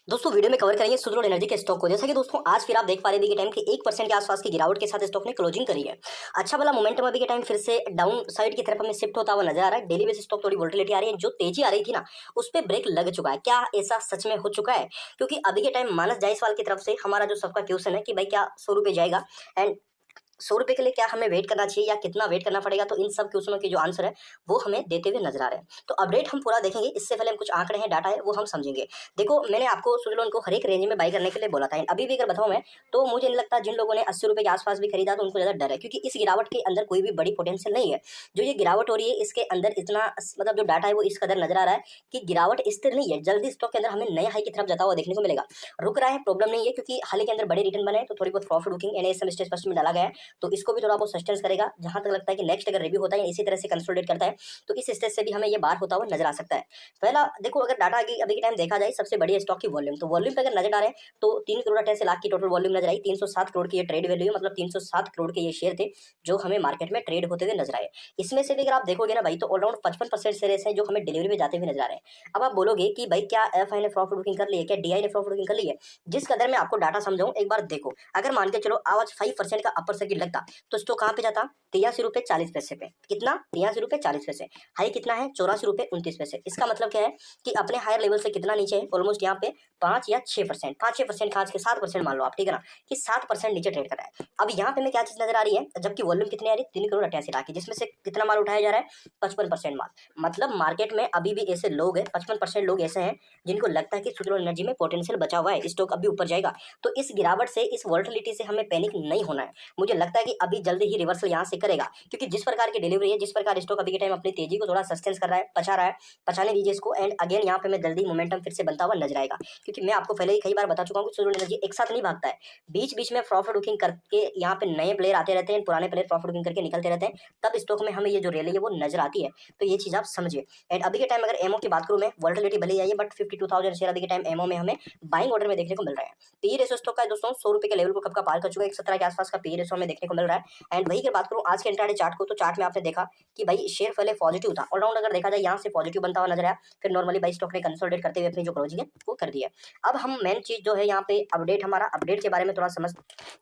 दोस्तों वीडियो में कवर करेंगे सुदृढ़ एनर्जी के स्टॉक को। जैसा कि दोस्तों आज फिर आप देख पा रहे हैं अभी के टाइम की 1% के आसपास की गिरावट के साथ स्टॉक ने क्लोजिंग करी है। अच्छा वाला मोमेंटम अभी के टाइम फिर से डाउन साइड की तरफ हमें शिफ्ट होता हुआ नजर आ रहा है। डेली बेसिस स्टॉक थोड़ी वोलेटिलिटी आ रही है, जो तेजी आ रही थी ना उस पर ब्रेक लग चुका है। क्या ऐसा सच में हो चुका है? क्योंकि अभी के टाइम मानस जायसवाल की तरफ से हमारा जो सबका क्वेश्चन है कि भाई क्या 100 रुपये जाएगा एंड 100 रुपये के लिए क्या हमें वेट करना चाहिए या कितना वेट करना पड़ेगा, तो इन सब क्वेश्चनों के जो आंसर है वो हमें देते हुए नजर आ रहे हैं। तो अपडेट हम पूरा देखेंगे, इससे पहले हम कुछ आंकड़े हैं, डाटा है, वो हम समझेंगे। देखो मैंने आपको सुजलोन को हर एक रेंज में बाई करने के लिए बोला था। अभी भी अगर बताऊं मैं, तो मुझे नहीं लगता जिन लोगों ने 80 रुपये के आसपास भी खरीदा तो उनको ज्यादा डर है, क्योंकि इस गिरावट के अंदर कोई भी बड़ी पोटेंशियल नहीं है। जो ये गिरावट हो रही है इसके अंदर इतना मतलब जो डाटा है वो इस कदर नजर आ रहा है कि गिरावट स्थिर नहीं है। जल्दी स्टॉक के अंदर हमें नए हाई की तरफ जाता हुआ देखने को मिलेगा। रुक रहा है, प्रॉब्लम नहीं है, क्योंकि हाल ही के अंदर बड़े रिटर्न बने तो थोड़ी बहुत profit booking NSM stage first में डाला गया है, तो इसको भी थोड़ा सस्टेंस करेगा। जहां तक लगता है कि नेक्स्ट अगर रिव्यू होता है इसी तरह से कंसोलिडेट करता है तो इस स्टेज से भी हमें ये बार होता हुआ नजर आ सकता है। पहला देखो, अगर डाटा अभी के टाइम देखा जाए सबसे बड़ी स्टॉक की वॉल्यूम, तो वॉल्यूम पे अगर नजर आ रहे हैं तो 3 करोड़ 28 लाख की टोटल वॉल्यूम नजर आई। 307 करोड़ की ये ट्रेड वैल्यू है, मतलब 307 करोड़ के ये शेयर थे जो हमें मार्केट में ट्रेड होते हुए नजर आए। इसमें से भी अगर आप देखोगे ना भाई, तो ऑलराउंड 55% शेयर्स हैं जो हमें डिलीवरी में जाते हुए नजर आ रहे हैं। अब आप बोलोगे कि भाई क्या एफआई ने प्रॉफिट बुकिंग कर ली है, क्या डीआई ने प्रॉफिट बुकिंग कर ली है? जिस कदर मैं आपको डाटा समझाऊं एक बार देखो। अगर मान के चलो आज 5% का अपर सर्किट लगता तो स्टॉक कहां पे जाता? 83 रुपये 40 पैसे पे। कितना? 83 रुपये 40 पैसे। हाई कितना है? 84 रुपये 29 पैसे। इसका मतलब क्या है कि अपने हायर लेवल से कितना नीचे है? ऑलमोस्ट यहाँ पे 5 या 6%, 5-6% खास के 7% मान लो आप, ठीक है ना, कि 7% नीचे ट्रेड कर रहा है। अब यहाँ पे मैं क्या चीज नजर आ रही है, जबकि वॉल्यूम कितनी आ रही है? 3 करोड़ 88 लाख की, जिसमें से कितना माल उठाया जा रहा है? 55% माल। मतलब मार्केट में अभी भी ऐसे लोग हैं, 55% लोग ऐसे हैं जिनको लगता है कि सुदृढ़ एनर्जी में पोटेंशियल बचा हुआ है, स्टॉक अभी ऊपर जाएगा। तो इस गिरावट से, इस वोलेटिलिटी से हमें पैनिक नहीं होना है। मुझे लगता है कि अभी जल्दी ही रिवर्सल यहाँ से करेगा, क्योंकि जिस प्रकार की डिलीवरी है, जिस प्रकार स्टॉक अभी के टाइम अपनी तेजी को थोड़ा सस्टेंस कर रहा है, पचा रहा है, पचाने दीजिए इसको। एंड अगेन यहाँ पे मैं जल्दी मोमेंटम फिर से बनता हुआ नजर आएगा, क्योंकि मैं आपको पहले ही कई बार बता चुका हूँ कि सुदृढ़ एनर्जी एक साथ नहीं भागता है। बीच बीच में प्रॉफिट बुकिंग करके यहाँ पे नए प्लेयर आते रहते हैं, पुराने प्लेयर प्रॉफिट बुकिंग करके निकलते रहते हैं, तब स्टॉक में हमें ये जो रैली है वो नजर आती है। तो ये चीज आप समझिए। एंड अभी के टाइम अगर एमओ की बात करूँ मैं, वोलेटिलिटी भले ही आई है, बट 52,000 शेयर अभी के टाइम एमओ में हमें बाइंग ऑर्डर में देखने को मिल रहा है। पी रेशो स्टॉक का है दोस्तों 100 रुपये के लेवल को कब का पार कर चुका है, 117 के आसपास का पी रेशो हमें देखने को मिल रहा है। एंड वही अगर बात करूँ आज के इंट्राडे चार्ट को, तो चार्ट में आपने देखा कि भाई शेयर पहले पॉजिटिव था, ऑलराउंड अगर देखा जाए यहाँ से पॉजिटिव बनता हुआ नजर आया, फिर नॉर्मली भाई स्टॉक ने कंसोलिडेट करते हुए अपनी जो क्लोजिंग है वो कर दिया। अब हम मेन चीज जो है यहाँ पे अपडेट, हमारा अपडेट के बारे में थोड़ा समझ।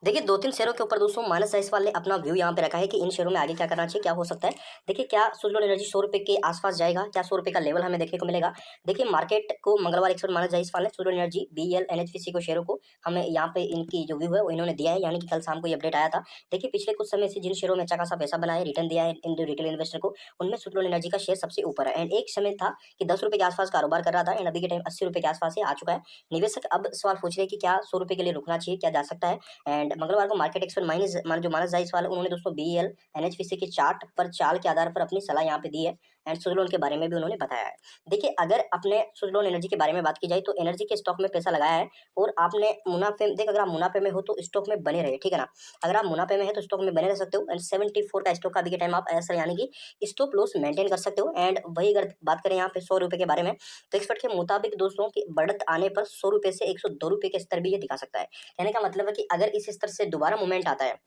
देखिए 2-3 शेयरों के ऊपर दोस्तों मानस जायसवाल ने अपना व्यू यहाँ पे रखा है कि इन शेयरों में आगे क्या करना चाहिए, क्या हो सकता है। देखिए क्या सुजलोन एनर्जी 100 रुपये के आसपास जाएगा, क्या 100 रुपये का लेवल हमें देखने को मिलेगा? देखिए मार्केट को मंगलवार एक्सपर्ट मानस जायसवाल ने सुजलोन एनर्जी बीएल एनएचपीसी को शेयरों को हमें यहाँ पे इनकी जो व्यू है वो इन्होंने दिया है, यानी कि कल शाम को ये अपडेट आया था। देखिए पिछले कुछ समय से जिन शेयरों में अच्छा खासा पैसा बना है, रिटर्न दिया है इन रिटेल इन्वेस्टर को, उनमें सुजलोन एनर्जी का शेयर सबसे ऊपर है। एंड एक समय था कि 10 रुपये के आसपास कारोबार कर रहा था, एंड अभी के टाइम 80 रुपये के आसपास आ चुका है। निवेशक अब सवाल पूछ रहे हैं कि क्या 100 रुपये के लिए रुकना चाहिए, क्या जा सकता है? एंड मंगलवार को मार्केट एक्सपर्ट जो मानस जायसवाल उन्होंने दोस्तों बीएल एनएचपीसी के चार्ट पर चाल के आधार पर अपनी सलाह यहाँ पे दी है, एंड सुजलोन के बारे में भी उन्होंने बताया है। देखिए अगर अपने सुजलोन एनर्जी के बारे में बात की जाए, तो एनर्जी के स्टॉक में पैसा लगाया है और आपने मुनाफे, देख अगर आप मुनाफे में हो तो स्टॉक में बने रहे, ठीक है ना। अगर आप मुनाफे में है तो स्टॉक में बने रह सकते हो। एंड 74 का स्टॉक का अभी के टाइम आप ऐसा यानी कि स्टॉप लॉस मेंटेन कर सकते हो। एंड वही अगर बात करें यहाँ पे 100 रुपये के बारे में, तो एक्सपर्ट के मुताबिक दोस्तों की बढ़त आने पर 100 रुपये से 102 रुपये के स्तर भी ये दिखा सकता है। कहने का मतलब है कि अगर इस स्तर से दोबारा मूवमेंट आता है,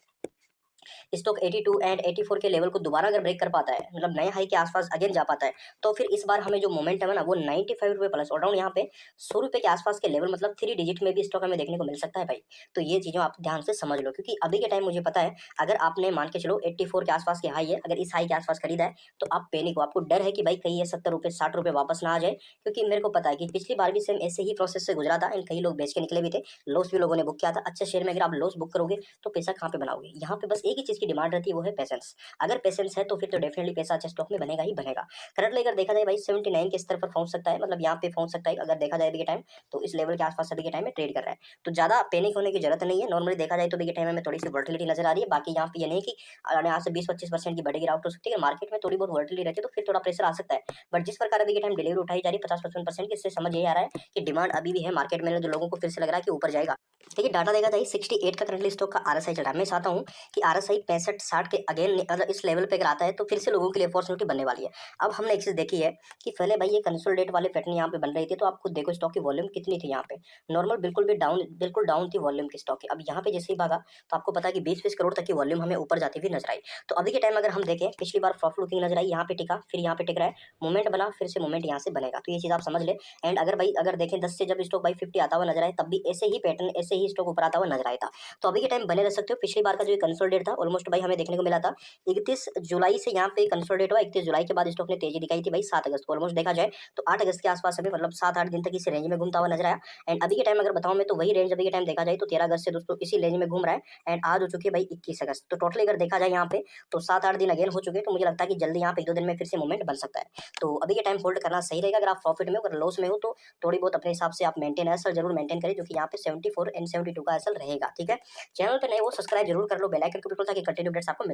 स्टॉक 82 एंड 84 के लेवल को दोबारा अगर ब्रेक कर पाता है, मतलब नए हाई के आसपास अगेन जा पाता है, तो फिर इस बार हमें जो मोमेंटम है ना वो 95 रुपये प्लस ऑलराउंड यहाँ पे 100 रुपये के आसपास के लेवल, मतलब 3 डिजिट में भी स्टॉक हमें देखने को मिल सकता है भाई। तो ये चीज़ों आप ध्यान से समझ लो, क्योंकि अभी के टाइम मुझे पता है अगर आपने मान के चलो 84 के आसपास की हाई है, अगर इस हाई के आसपास खरीदा है तो आप पैनिक हो, आपको डर है कि भाई कहीं ये 70 रुपये 60 रुपये वापस ना आ जाए। क्योंकि मेरे को पता है कि पिछली बार भी सेम ऐसे ही प्रोसेस से गुजरा था, एंड कई लोग बेच के निकले भी थे, लॉस भी लोगों ने बुक किया था। अच्छे शेयर में अगर आप लॉस बुक करोगे तो पैसा कहाँ पे बनाओगे? यहाँ पे बस एक ही चीज़ की डिमांड रहती है, वो है पेशेंस। अगर पेशेंस है तो फिर तो डेफिनेटली पैसा अच्छे स्टॉक में बनेगा ही बनेगा। करंटली अगर देखा जाए भाई 79 के स्तर पर पहुंच सकता है, मतलब यहाँ पे पहुंच सकता है अगर देखा जाए अभी के टाइम, तो इस लेवल के आसपास अभी के टाइम में ट्रेड कर रहा है। तो ज्यादा पैनिक होने की जरूरत नहीं है। नॉर्मली देखा जाए तो अभी के टाइम में थोड़ी सी वर्टिलिटी नजर आ रही है। बाकी यहाँ पे ये नहीं कि यहाँ से 20-25% की बड़ी गिरावट हो सकती है। मार्केट में थोड़ी बहुत वर्टिलिटी रहती है तो फिर थोड़ा प्रेशर आ सकता है। बट जिस प्रकार अभी के टाइम डिलीवरी उठाई जा रही है 50-55% की, इससे समझ ये आ रहा है कि डिमांड अभी भी है मार्केट में, जो लोगों को फिर से लग रहा है कि ऊपर जाएगा। देखिए डाटा देखा जाए 68 का करंटली स्टॉक का आरएसआई चल रहा है। मैं चाहता हूँ कि आरएसआई सही 65-60 के अगेन अगर इस लेवल पे अगर आता है तो फिर से लोगों के लिए अपॉर्चुनिटी बनने वाली है। अब हमने एक चीज़ देखी है कि पहले भाई ये कंसोलिडेट वाले पैटर्न यहाँ पे बन रही थी, तो आप खुद देखो स्टॉक की वॉल्यूम कितनी थी यहाँ पे, नॉर्मल बिल्कुल डाउन थी वॉल्यूम की स्टॉक की। अब यहाँ पे जैसे ही भागा तो आपको पता है कि 20-20 करोड़ तक की वॉल्यूम हमें ऊपर जाती हुई नजर आई। तो अभी के टाइम अगर हम देखें, पिछली बार प्रॉफिट लुकिंग नजर आई, यहाँ पे टिका, फिर यहाँ पे टिक रहा है, मूवमेंट बना, फिर से मूवमेंट यहाँ से बनेगा, तो ये चीज़ आप समझ ले। एंड अगर भाई अगर देखें 10 से जब स्टॉक भाई 50 आता हुआ नजर आए, तब भी ऐसे ही पैटर्न, ऐसे ही स्टॉक ऊपर आता हुआ नजर आया था। तो अभी के टाइम बने रह सकते हो। पिछली बार का जो कंसोलिडेट था ऑलमोस्ट भाई हमें देखने को मिला था 31 जुलाई से यहाँ पे कंसोलिडेट हुआ, 31 जुलाई के बाद स्टॉक ने तेजी दिखाई थी भाई 7 अगस्त को, ऑलमोस्ट देखा जाए तो 8 अगस्त के आसपास हमें मतलब 7-8 दिन तक इस रेंज में घूमता हुआ नजर आया। एंड अभी के टाइम अगर बताऊं मैं तो वही रेंज अभी के टाइम देखा जाए तो 13 अगस्त से दोस्तों इसी रेंज में घूम रहा है। एंड आज हो चुकी है भाई 21 अगस्त, तो टोटली अगर देखा जाए यहाँ पे तो 7-8 दिन अगेन हो चुके हैं। तो मुझे लगता है कि जल्दी यहाँ पे 1-2 दिन में फिर से मूवमेंट बन सकता है। तो अभी के टाइम होल्ड करना सही रहेगा। अगर आप प्रॉफिट में हो, अगर लॉस में हो तो थोड़ी बहुत अपने हिसाब से आप मेंटेन एसएल जरूर मेंटेन करें, जो कि यहाँ पे 74 एंड 72 का एसएल रहेगा। ठीक है, चैनल पे नए हो सब्सक्राइब जरूर कर लो, बेल आइकन को बिल्कुल, ताकि कंटिन्यू अपडेट्स आपको